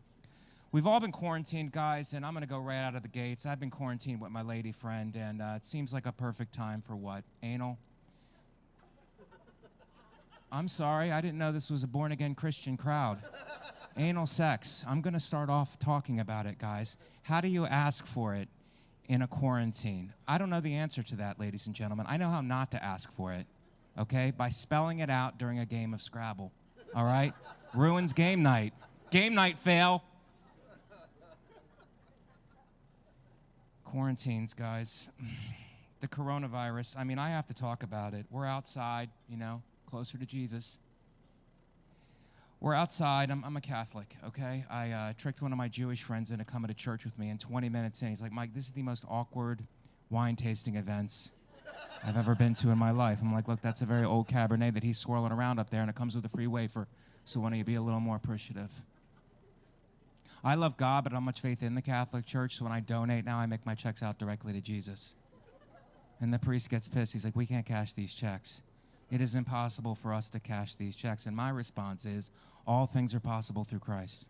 We've all been quarantined, guys, and I'm going to go right out of the gates. I've been quarantined with my lady friend, and it seems like a perfect time for what? Anal? I'm sorry, I didn't know this was a born-again Christian crowd. Anal sex. I'm going to start off talking about it, guys. How do you ask for it in a quarantine? I don't know the answer to that, ladies and gentlemen. I know how not to ask for it, okay? By spelling it out during a game of Scrabble, all right? Ruins game night. Game night fail. Quarantines, guys. The coronavirus, I mean, I have to talk about it. We're outside, closer to Jesus. We're outside. I'm a Catholic, okay? I tricked one of my Jewish friends into coming to church with me, and 20 minutes in, he's like, Mike, this is the most awkward wine tasting events I've ever been to in my life. I'm like, look, that's a very old Cabernet that he's swirling around up there, and it comes with a free wafer, so why don't you be a little more appreciative? I love God, but I don't have much faith in the Catholic Church, so when I donate now, I make my checks out directly to Jesus. And the priest gets pissed. He's like, we can't cash these checks. It is impossible for us to cash these checks. And my response is, all things are possible through Christ.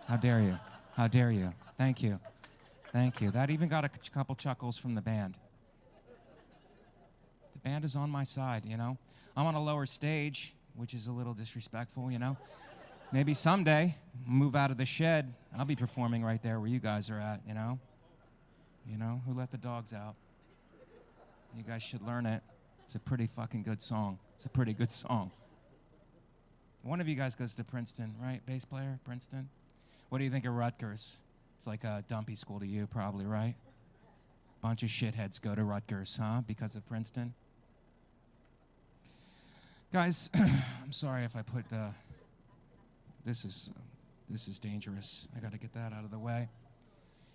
How dare you? How dare you? Thank you. Thank you. That even got a couple chuckles from the band. The band is on my side, I'm on a lower stage, which is a little disrespectful, Maybe someday, move out of the shed, I'll be performing right there where you guys are at, Who Let the Dogs Out? You guys should learn it. It's a pretty fucking good song. It's a pretty good song. One of you guys goes to Princeton, right? Bass player, Princeton? What do you think of Rutgers? It's like a dumpy school to you, probably, right? Bunch of shitheads go to Rutgers, huh? Because of Princeton? Guys, I'm sorry if I put this is dangerous. I got to get that out of the way.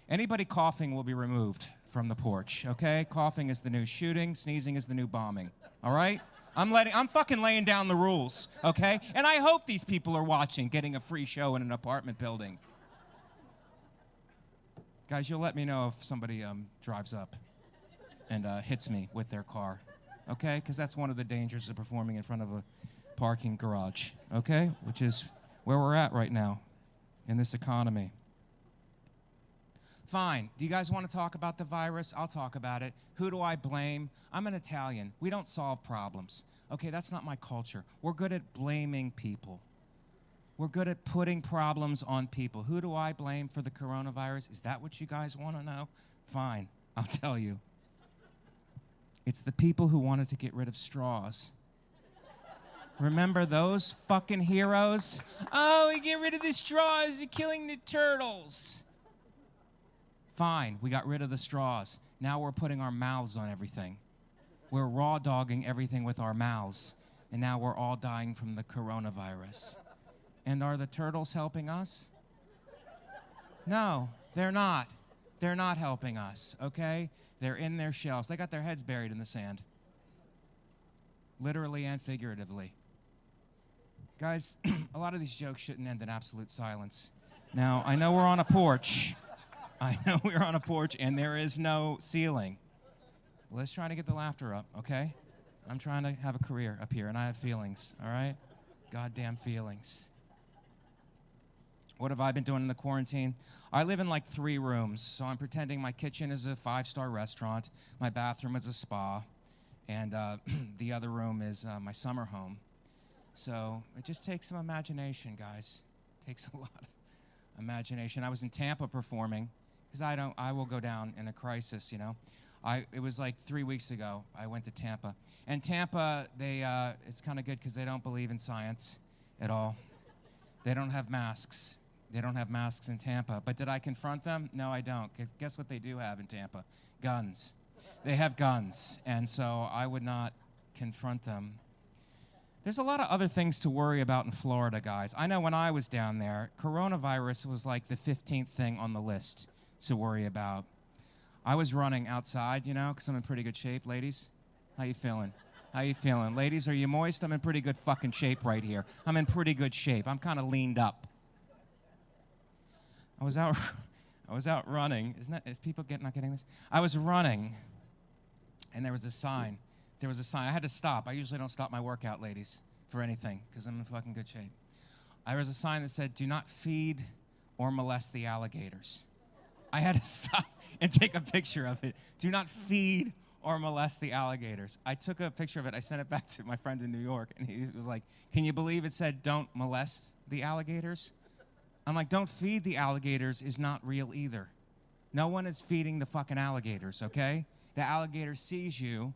Anybody coughing will be removed from the porch, okay? Coughing is the new shooting, sneezing is the new bombing, all right? I'm fucking laying down the rules, okay? And I hope these people are watching, getting a free show in an apartment building. Guys, you'll let me know if somebody drives up and hits me with their car, okay? Because that's one of the dangers of performing in front of a parking garage, okay? Which is where we're at right now in this economy. Fine. Do you guys want to talk about the virus? I'll talk about it. Who do I blame? I'm an Italian. We don't solve problems. Okay, that's not my culture. We're good at blaming people. We're good at putting problems on people. Who do I blame for the coronavirus? Is that what you guys want to know? Fine. I'll tell you. It's the people who wanted to get rid of straws. Remember those fucking heroes? Oh, we get rid of the straws. You're killing the turtles. Fine, we got rid of the straws. Now we're putting our mouths on everything. We're raw dogging everything with our mouths. And now we're all dying from the coronavirus. And are the turtles helping us? No, they're not. They're not helping us, okay? They're in their shells. They got their heads buried in the sand. Literally and figuratively. Guys, a lot of these jokes shouldn't end in absolute silence. Now, I know we're on a porch. I know we're on a porch and there is no ceiling. Well, let's try to get the laughter up, okay? I'm trying to have a career up here and I have feelings, all right? Goddamn feelings. What have I been doing in the quarantine? I live in like 3 rooms, so I'm pretending my kitchen is a 5-star restaurant, my bathroom is a spa, and the other room is my summer home. So it just takes some imagination, guys. It takes a lot of imagination. I was in Tampa performing, because I will go down in a crisis, you know. It was like 3 weeks ago, I went to Tampa. And Tampa, it's kind of good because they don't believe in science at all. They don't have masks. They don't have masks in Tampa. But did I confront them? No, I don't. Guess what they do have in Tampa? Guns. They have guns. And so I would not confront them. There's a lot of other things to worry about in Florida, guys. I know when I was down there, coronavirus was like the 15th thing on the list to worry about. I was running outside, you know, because I'm in pretty good shape. Ladies, how you feeling? How you feeling? Ladies, are you moist? I'm in pretty good fucking shape right here. I'm in pretty good shape. I'm kind of leaned up. I was out running. Is people not getting this? I was running, and there was a sign. I had to stop. I usually don't stop my workout, ladies, for anything, because I'm in fucking good shape. There was a sign that said, "Do not feed or molest the alligators." I had to stop and take a picture of it. Do not feed or molest the alligators. I took a picture of it. I sent it back to my friend in New York, and he was like, "Can you believe it said don't molest the alligators?" I'm like, "Don't feed the alligators" is not real either. No one is feeding the fucking alligators, okay? The alligator sees you,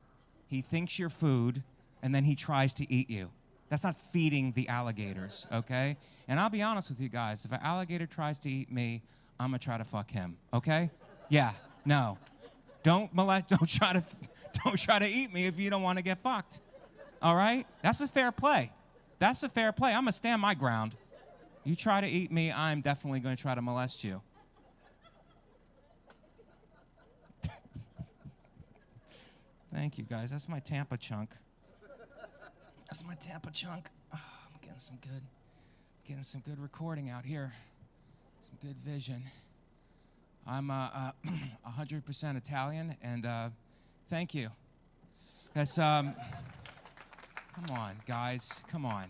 he thinks you're food, and then he tries to eat you. That's not feeding the alligators, okay? And To be honest with you guys, if an alligator tries to eat me, I'm gonna try to fuck him, okay? Yeah, no. Don't try to eat me if you don't want to get fucked. All right? That's a fair play. That's a fair play. I'm gonna stand my ground. You try to eat me, I'm definitely gonna try to molest you. Thank you, guys. That's my Tampa chunk. That's my Tampa chunk. Oh, I'm getting some good recording out here. Some good vision. I'm 100% Italian, and thank you. That's come on, guys, come on.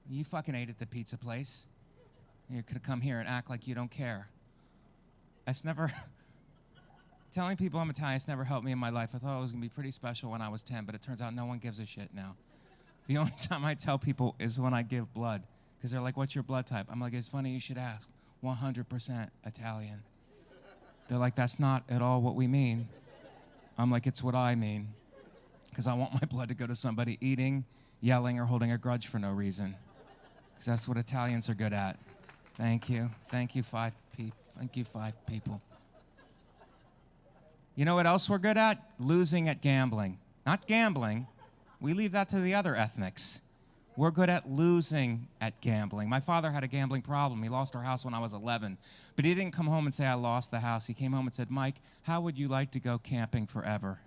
You fucking ate at the pizza place. You could come here and act like you don't care. That's never. Telling people I'm Italian has never helped me in my life. I thought it was gonna be pretty special when I was 10, but it turns out no one gives a shit now. The only time I tell people is when I give blood, because they're like, "What's your blood type?" I'm like, "It's funny you should ask. 100% Italian." They're like, "That's not at all what we mean." I'm like, "It's what I mean, because I want my blood to go to somebody eating, yelling, or holding a grudge for no reason, because that's what Italians are good at." Thank you. Thank you, five people. You know what else we're good at? Losing at gambling. Not gambling. We leave that to the other ethnics. We're good at losing at gambling. My father had a gambling problem. He lost our house when I was 11. But he didn't come home and say, "I lost the house." He came home and said, "Mike, how would you like to go camping forever?"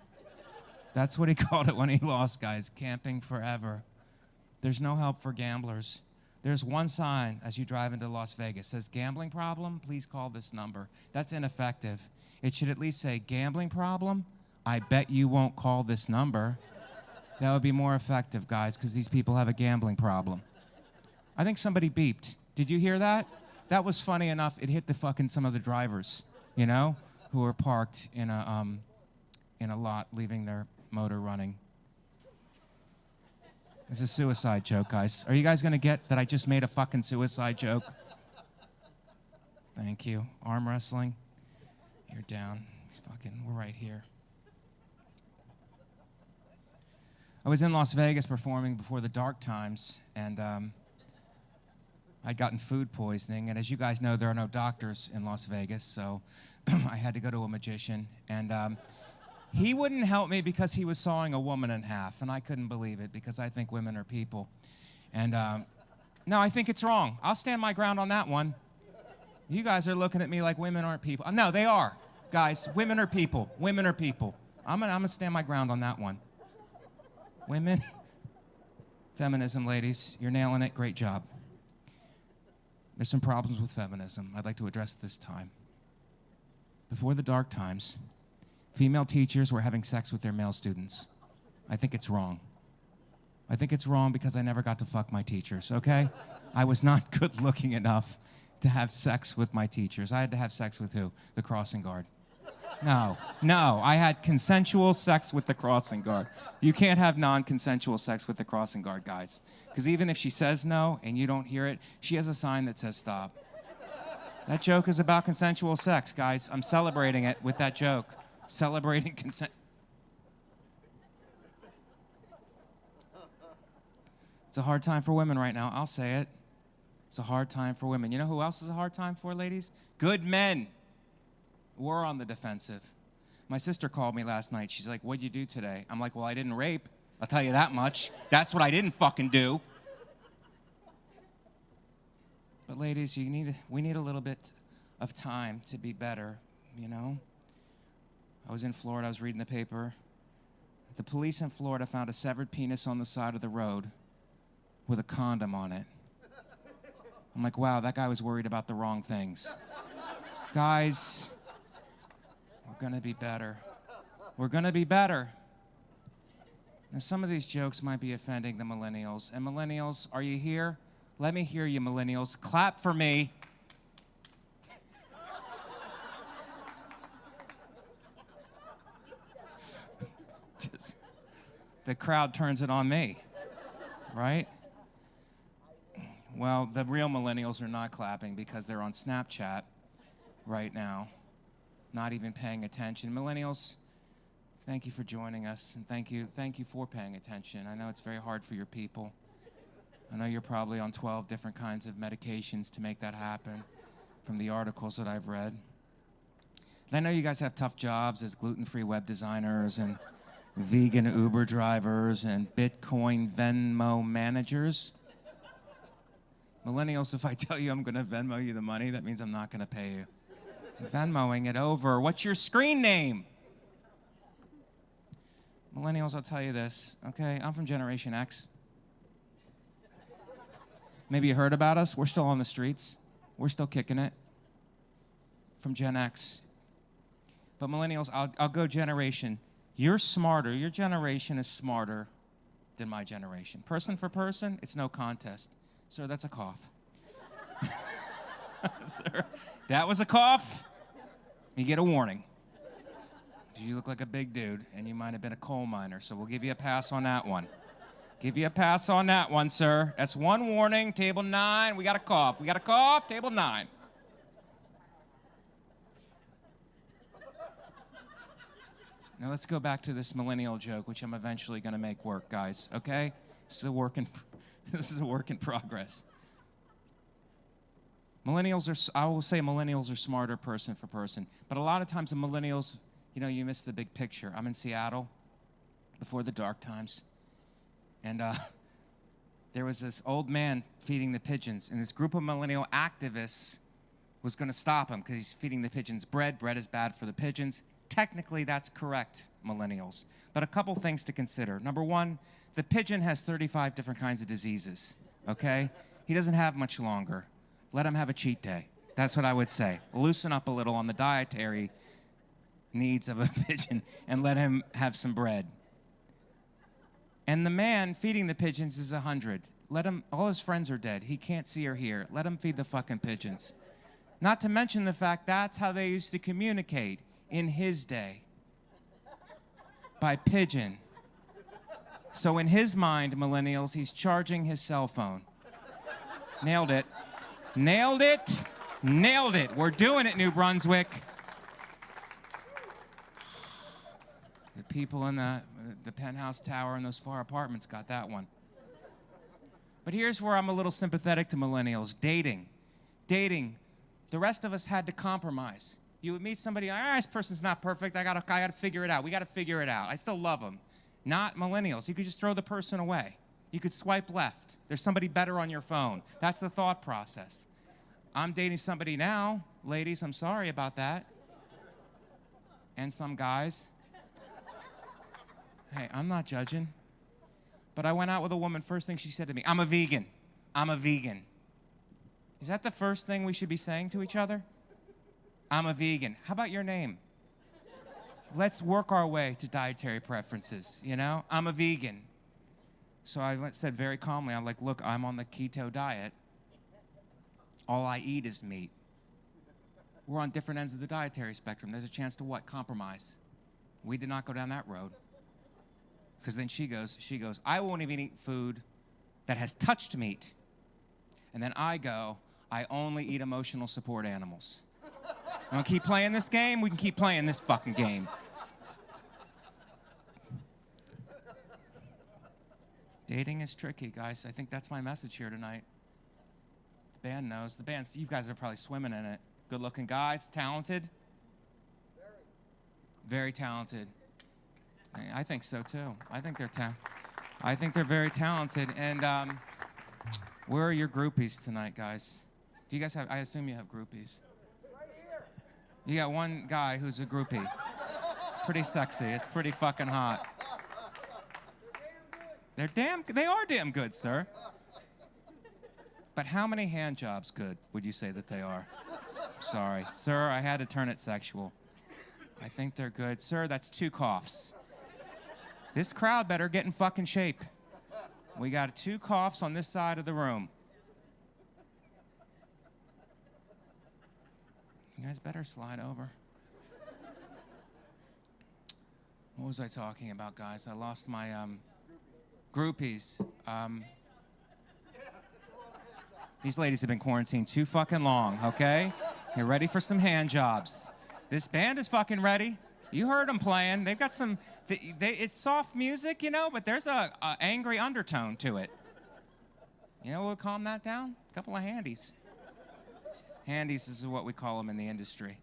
That's what he called it when he lost, guys. Camping forever. There's no help for gamblers. There's one sign as you drive into Las Vegas. It says, "Gambling problem? Please call this number." That's ineffective. It should at least say, "Gambling problem? I bet you won't call this number." That would be more effective, guys, because these people have a gambling problem. I think somebody beeped. Did you hear that? That was funny enough. It hit the fucking some of the drivers, you know, who were parked in a lot, leaving their motor running. It's a suicide joke, guys. Are you guys gonna get that I just made a fucking suicide joke? Thank you. Arm wrestling. You're down. We're right here. I was in Las Vegas performing before the dark times, and I'd gotten food poisoning. And as you guys know, there are no doctors in Las Vegas, so I had to go to a magician. And he wouldn't help me because he was sawing a woman in half, and I couldn't believe it because I think women are people. And no, I think it's wrong. I'll stand my ground on that one. You guys are looking at me like women aren't people. No, they are. Guys, women are people. Women are people. I'm gonna stand my ground on that one. Women, feminism, ladies, you're nailing it. Great job. There's some problems with feminism I'd like to address this time. Before the dark times, female teachers were having sex with their male students. I think it's wrong. I think it's wrong because I never got to fuck my teachers, okay? I was not good looking enough to have sex with my teachers. I had to have sex with who? The crossing guard. No, I had consensual sex with the crossing guard. You can't have non-consensual sex with the crossing guard, guys. Because even if she says no and you don't hear it, she has a sign that says stop. That joke is about consensual sex, guys. I'm celebrating it with that joke. Celebrating consent. It's a hard time for women right now. I'll say it. It's a hard time for women. You know who else is a hard time for, ladies? Good men. We're on the defensive. My sister called me last night. She's like, "What'd you do today?" I'm like, "Well, I didn't rape. I'll tell you that much. That's what I didn't fucking do." But ladies, we need a little bit of time to be better, you know? I was in Florida. I was reading the paper. The police in Florida found a severed penis on the side of the road with a condom on it. I'm like, wow, that guy was worried about the wrong things. Guys, we're going to be better. We're going to be better. Now, some of these jokes might be offending the millennials. And millennials, are you here? Let me hear you, millennials. Clap for me. Just, the crowd turns it on me, right? Well, the real millennials are not clapping because they're on Snapchat right now, not even paying attention. Millennials, thank you for joining us, and thank you for paying attention. I know it's very hard for your people. I know you're probably on 12 different kinds of medications to make that happen from the articles that I've read. And I know you guys have tough jobs as gluten-free web designers and vegan Uber drivers and Bitcoin Venmo managers. Millennials, if I tell you I'm going to Venmo you the money, that means I'm not going to pay you. I'm Venmoing it over. What's your screen name? Millennials, I'll tell you this, okay? I'm from Generation X. Maybe you heard about us. We're still on the streets. We're still kicking it. From Gen X. But millennials, I'll go generation. You're smarter. Your generation is smarter than my generation. Person for person, it's no contest. Sir, that's a cough. Sir, that was a cough. You get a warning. You look like a big dude, and you might have been a coal miner, so we'll give you a pass on that one. Give you a pass on that one, sir. That's one warning. Table 9, we got a cough. We got a cough, table 9. Now let's go back to this millennial joke, which I'm eventually going to make work, guys, okay? This is a work in progress. I will say millennials are smarter person for person, but a lot of times the millennials, you know, you miss the big picture. I'm in Seattle before the dark times. And there was this old man feeding the pigeons, and this group of millennial activists was going to stop him because he's feeding the pigeons bread. Bread is bad for the pigeons. Technically, that's correct, millennials. But a couple things to consider. Number one, the pigeon has 35 different kinds of diseases, okay? He doesn't have much longer. Let him have a cheat day. That's what I would say. Loosen up a little on the dietary needs of a pigeon and let him have some bread. And the man feeding the pigeons is 100. Let him, all his friends are dead. He can't see or hear. Let him feed the fucking pigeons. Not to mention the fact that's how they used to communicate in his day. By pigeon. So in his mind, millennials, he's charging his cell phone. Nailed it. Nailed it. Nailed it. We're doing it, New Brunswick. The people in the penthouse tower and those far apartments got that one. But here's where I'm a little sympathetic to millennials. Dating. The rest of us had to compromise. You would meet somebody, this person's not perfect. I gotta figure it out. We gotta figure it out. I still love them. Not millennials. You could just throw the person away. You could swipe left. There's somebody better on your phone. That's the thought process. I'm dating somebody now. Ladies, I'm sorry about that. And some guys. Hey, I'm not judging. But I went out with a woman, first thing she said to me, I'm a vegan. I'm a vegan. Is that the first thing we should be saying to each other? I'm a vegan. How about your name? Let's work our way to dietary preferences, you know? I'm a vegan. So I said very calmly, I'm like, look, I'm on the keto diet. All I eat is meat. We're on different ends of the dietary spectrum. There's a chance to what? Compromise. We did not go down that road. Because then she goes, I won't even eat food that has touched meat. And then I go, I only eat emotional support animals. You want to keep playing this game? We can keep playing this fucking game. Dating is tricky, guys. I think that's my message here tonight. The band knows. The band, you guys are probably swimming in it. Good-looking guys, talented. Very talented. I think so too. I think they're very talented. And where are your groupies tonight, guys? Do you guys have? I assume you have groupies. Right here. You got one guy who's a groupie. Pretty sexy. It's pretty fucking hot. They are damn good, sir. But how many hand jobs good would you say that they are? Sorry, sir, I had to turn it sexual. I think they're good. Sir, that's 2 coughs. This crowd better get in fucking shape. We got 2 coughs on this side of the room. You guys better slide over. What was I talking about, guys? I lost my groupies. These ladies have been quarantined too fucking long, okay? You're ready for some hand jobs. This band is fucking ready. You heard them playing. They've got some, it's soft music, you know, but there's a angry undertone to it. You know what would calm that down? A couple of handies. Handies is what we call them in the industry.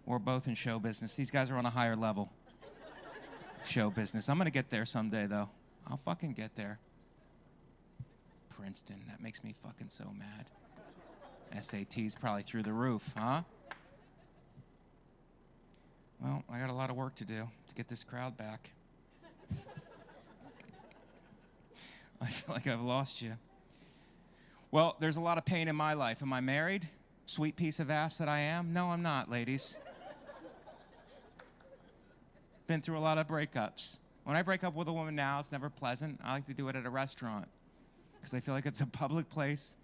We're both in show business. These guys are on a higher level of show business. I'm gonna get there someday, though. I'll fucking get there. Princeton, that makes me fucking so mad. SAT's probably through the roof, huh? Well, I got a lot of work to do to get this crowd back. I feel like I've lost you. Well, there's a lot of pain in my life. Am I married? Sweet piece of ass that I am? No, I'm not, ladies. Been through a lot of breakups. When I break up with a woman now, it's never pleasant. I like to do it at a restaurant because I feel like it's a public place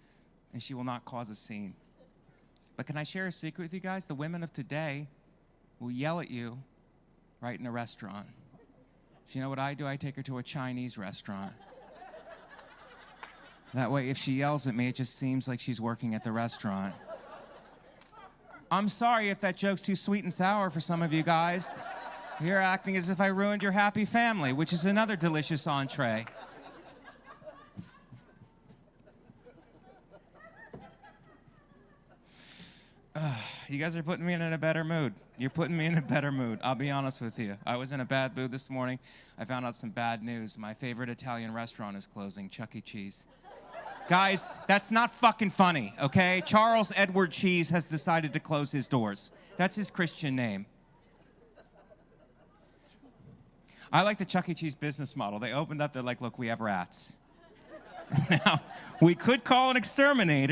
and she will not cause a scene. But can I share a secret with you guys? The women of today will yell at you right in a restaurant. So you know what I do? I take her to a Chinese restaurant. That way, if she yells at me, it just seems like she's working at the restaurant. I'm sorry if that joke's too sweet and sour for some of you guys. You're acting as if I ruined your happy family, which is another delicious entree. You guys are putting me in a better mood. You're putting me in a better mood. I'll be honest with you. I was in a bad mood this morning. I found out some bad news. My favorite Italian restaurant is closing, Chuck E. Cheese. Guys, that's not fucking funny, okay? Charles Edward Cheese has decided to close his doors. That's his Christian name. I like the Chuck E. Cheese business model. They opened up, they're like, look, we have rats. Now, we could call an exterminator.